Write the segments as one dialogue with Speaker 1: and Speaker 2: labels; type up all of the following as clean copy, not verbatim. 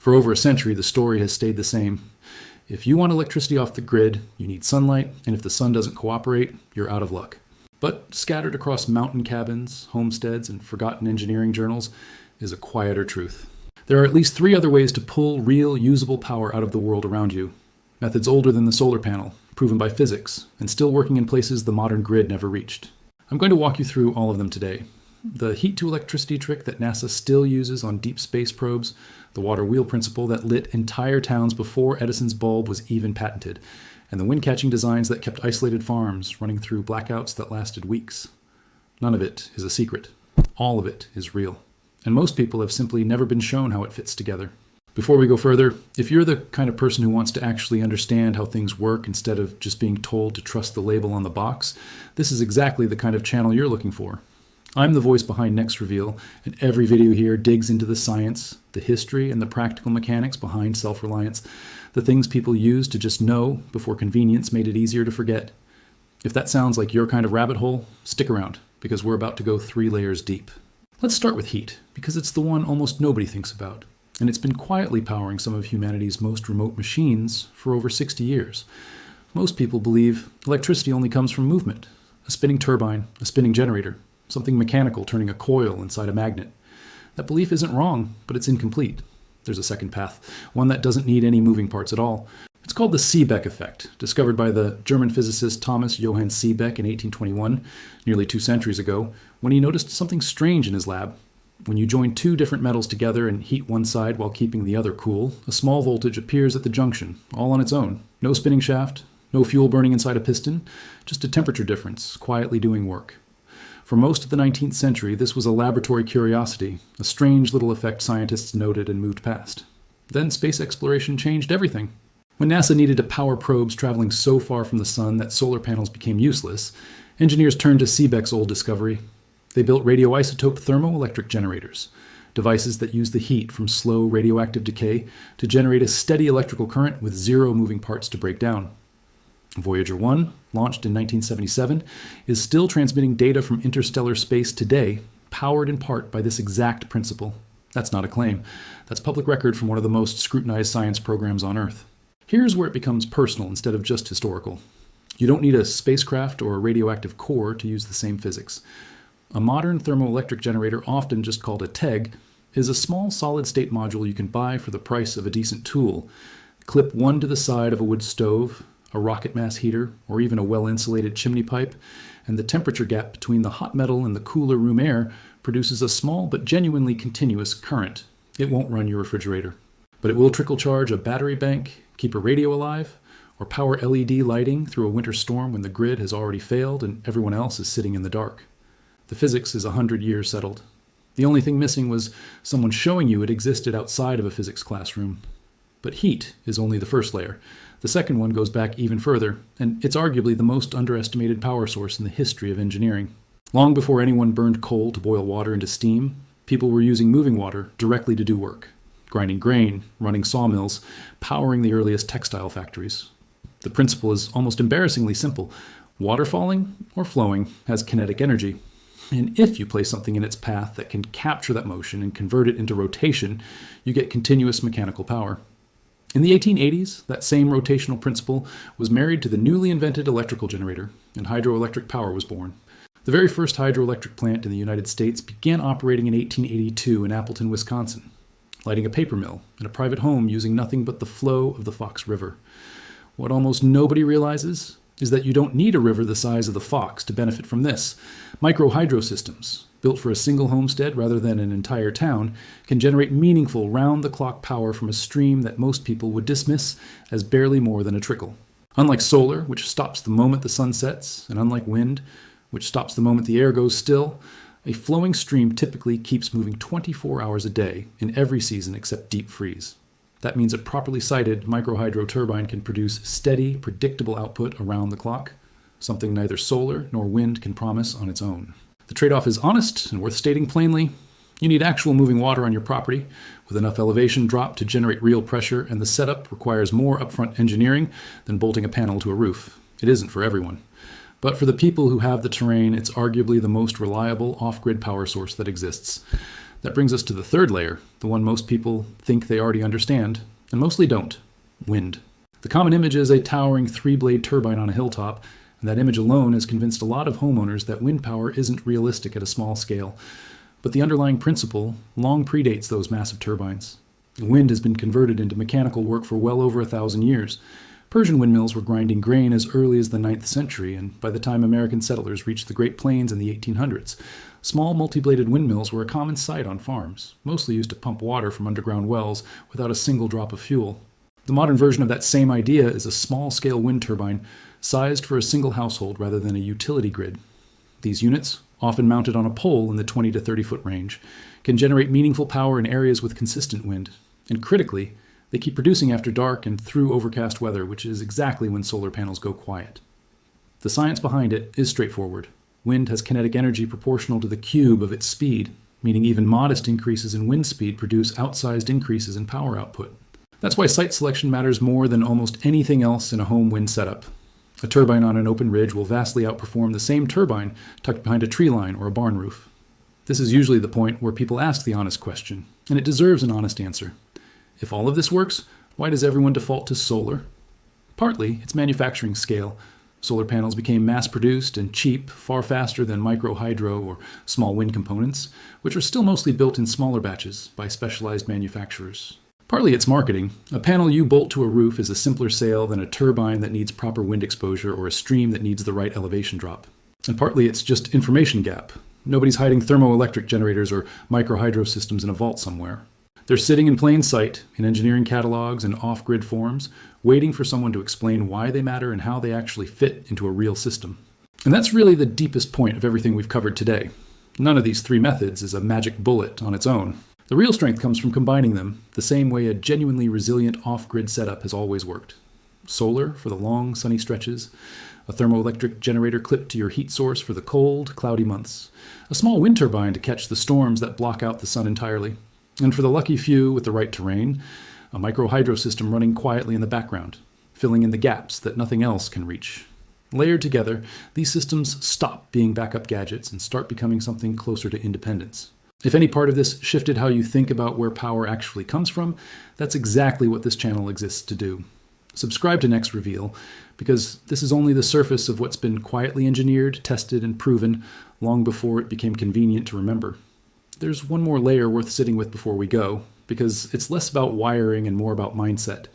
Speaker 1: For over a century, the story has stayed the same. If you want electricity off the grid, you need sunlight, and if the sun doesn't cooperate, you're out of luck. But scattered across mountain cabins, homesteads, and forgotten engineering journals is a quieter truth. There are at least 3 other ways to pull real, usable power out of the world around you. Methods older than the solar panel, proven by physics, and still working in places the modern grid never reached. I'm going to walk you through all of them today. The heat-to-electricity trick that NASA still uses on deep space probes, the water wheel principle that lit entire towns before Edison's bulb was even patented, and the wind-catching designs that kept isolated farms running through blackouts that lasted weeks. None of it is a secret. All of it is real. And most people have simply never been shown how it fits together. Before we go further, if you're the kind of person who wants to actually understand how things work instead of just being told to trust the label on the box, this is exactly the kind of channel you're looking for. I'm the voice behind NexReveal, and every video here digs into the science, the history, and the practical mechanics behind self-reliance, the things people used to just know before convenience made it easier to forget. If that sounds like your kind of rabbit hole, stick around, because we're about to go 3 layers deep. Let's start with heat, because it's the one almost nobody thinks about, and it's been quietly powering some of humanity's most remote machines for over 60 years. Most people believe electricity only comes from movement, a spinning turbine, a spinning generator, something mechanical turning a coil inside a magnet. That belief isn't wrong, but it's incomplete. There's a second path, one that doesn't need any moving parts at all. It's called the Seebeck Effect, discovered by the German physicist Thomas Johann Seebeck in 1821, nearly 2 centuries ago, when he noticed something strange in his lab. When you join 2 different metals together and heat one side while keeping the other cool, a small voltage appears at the junction, all on its own. No spinning shaft, no fuel burning inside a piston, just a temperature difference, quietly doing work. For most of the 19th century, this was a laboratory curiosity, a strange little effect scientists noted and moved past. Then space exploration changed everything. When NASA needed to power probes traveling so far from the sun that solar panels became useless, engineers turned to Seebeck's old discovery. They built radioisotope thermoelectric generators, devices that use the heat from slow radioactive decay to generate a steady electrical current with 0 moving parts to break down. Voyager 1, launched in 1977, is still transmitting data from interstellar space today, powered in part by this exact principle. That's not a claim. That's public record from one of the most scrutinized science programs on Earth. Here's where it becomes personal instead of just historical. You don't need a spacecraft or a radioactive core to use the same physics. A modern thermoelectric generator, often just called a TEG, is a small solid-state module you can buy for the price of a decent tool. Clip one to the side of a wood stove, a rocket mass heater, or even a well-insulated chimney pipe, and the temperature gap between the hot metal and the cooler room air produces a small but genuinely continuous current. It won't run your refrigerator, but it will trickle charge a battery bank, keep a radio alive, or power LED lighting through a winter storm when the grid has already failed and everyone else is sitting in the dark. The physics is 100 years settled. The only thing missing was someone showing you it existed outside of a physics classroom. But heat is only the first layer. The second one goes back even further, and it's arguably the most underestimated power source in the history of engineering. Long before anyone burned coal to boil water into steam, people were using moving water directly to do work. Grinding grain, running sawmills, powering the earliest textile factories. The principle is almost embarrassingly simple. Water falling or flowing has kinetic energy. And if you place something in its path that can capture that motion and convert it into rotation, you get continuous mechanical power. In the 1880s, that same rotational principle was married to the newly invented electrical generator, and hydroelectric power was born. The very first hydroelectric plant in the United States began operating in 1882 in Appleton, Wisconsin, lighting a paper mill and a private home using nothing but the flow of the Fox River. What almost nobody realizes is that you don't need a river the size of the Fox to benefit from this. Micro-hydro systems, built for a single homestead rather than an entire town, can generate meaningful round-the-clock power from a stream that most people would dismiss as barely more than a trickle. Unlike solar, which stops the moment the sun sets, and unlike wind, which stops the moment the air goes still, a flowing stream typically keeps moving 24 hours a day in every season except deep freeze. That means a properly sited micro-hydro turbine can produce steady, predictable output around the clock, something neither solar nor wind can promise on its own. The trade-off is honest and worth stating plainly. You need actual moving water on your property, with enough elevation drop to generate real pressure, and the setup requires more upfront engineering than bolting a panel to a roof. It isn't for everyone. But for the people who have the terrain, it's arguably the most reliable off-grid power source that exists. That brings us to the third layer, the one most people think they already understand, and mostly don't: wind. The common image is a towering 3-blade turbine on a hilltop, and that image alone has convinced a lot of homeowners that wind power isn't realistic at a small scale. But the underlying principle long predates those massive turbines. Wind has been converted into mechanical work for well over 1,000 years. Persian windmills were grinding grain as early as the 9th century, and by the time American settlers reached the Great Plains in the 1800s, small multi-bladed windmills were a common sight on farms, mostly used to pump water from underground wells without a single drop of fuel. The modern version of that same idea is a small-scale wind turbine sized for a single household rather than a utility grid. These units, often mounted on a pole in the 20 to 30-foot range, can generate meaningful power in areas with consistent wind. And critically, they keep producing after dark and through overcast weather, which is exactly when solar panels go quiet. The science behind it is straightforward. Wind has kinetic energy proportional to the cube of its speed, meaning even modest increases in wind speed produce outsized increases in power output. That's why site selection matters more than almost anything else in a home wind setup. A turbine on an open ridge will vastly outperform the same turbine tucked behind a tree line or a barn roof. This is usually the point where people ask the honest question, and it deserves an honest answer. If all of this works, why does everyone default to solar? Partly, it's manufacturing scale. Solar panels became mass-produced and cheap far faster than micro-hydro or small wind components, which are still mostly built in smaller batches by specialized manufacturers. Partly it's marketing. A panel you bolt to a roof is a simpler sale than a turbine that needs proper wind exposure or a stream that needs the right elevation drop. And partly it's just information gap. Nobody's hiding thermoelectric generators or micro-hydro systems in a vault somewhere. They're sitting in plain sight in engineering catalogs and off-grid forms, waiting for someone to explain why they matter and how they actually fit into a real system. And that's really the deepest point of everything we've covered today. None of these three methods is a magic bullet on its own. The real strength comes from combining them, the same way a genuinely resilient off-grid setup has always worked. Solar for the long, sunny stretches, a thermoelectric generator clipped to your heat source for the cold, cloudy months, a small wind turbine to catch the storms that block out the sun entirely, and for the lucky few with the right terrain, a micro-hydro system running quietly in the background, filling in the gaps that nothing else can reach. Layered together, these systems stop being backup gadgets and start becoming something closer to independence. If any part of this shifted how you think about where power actually comes from, that's exactly what this channel exists to do. Subscribe to NexReveal, because this is only the surface of what's been quietly engineered, tested, and proven long before it became convenient to remember. There's one more layer worth sitting with before we go, because it's less about wiring and more about mindset.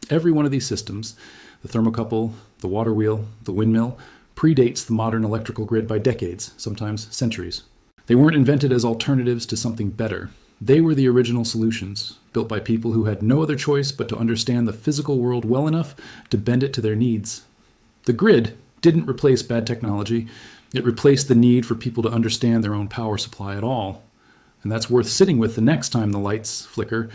Speaker 1: Every one of these systems, the thermocouple, the water wheel, the windmill, predates the modern electrical grid by decades, sometimes centuries. They weren't invented as alternatives to something better. They were the original solutions, built by people who had no other choice but to understand the physical world well enough to bend it to their needs. The grid didn't replace bad technology. It replaced the need for people to understand their own power supply at all. And that's worth sitting with the next time the lights flicker,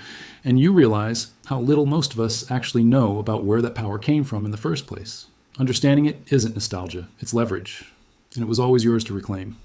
Speaker 1: and you realize how little most of us actually know about where that power came from in the first place. Understanding it isn't nostalgia, it's leverage, and it was always yours to reclaim.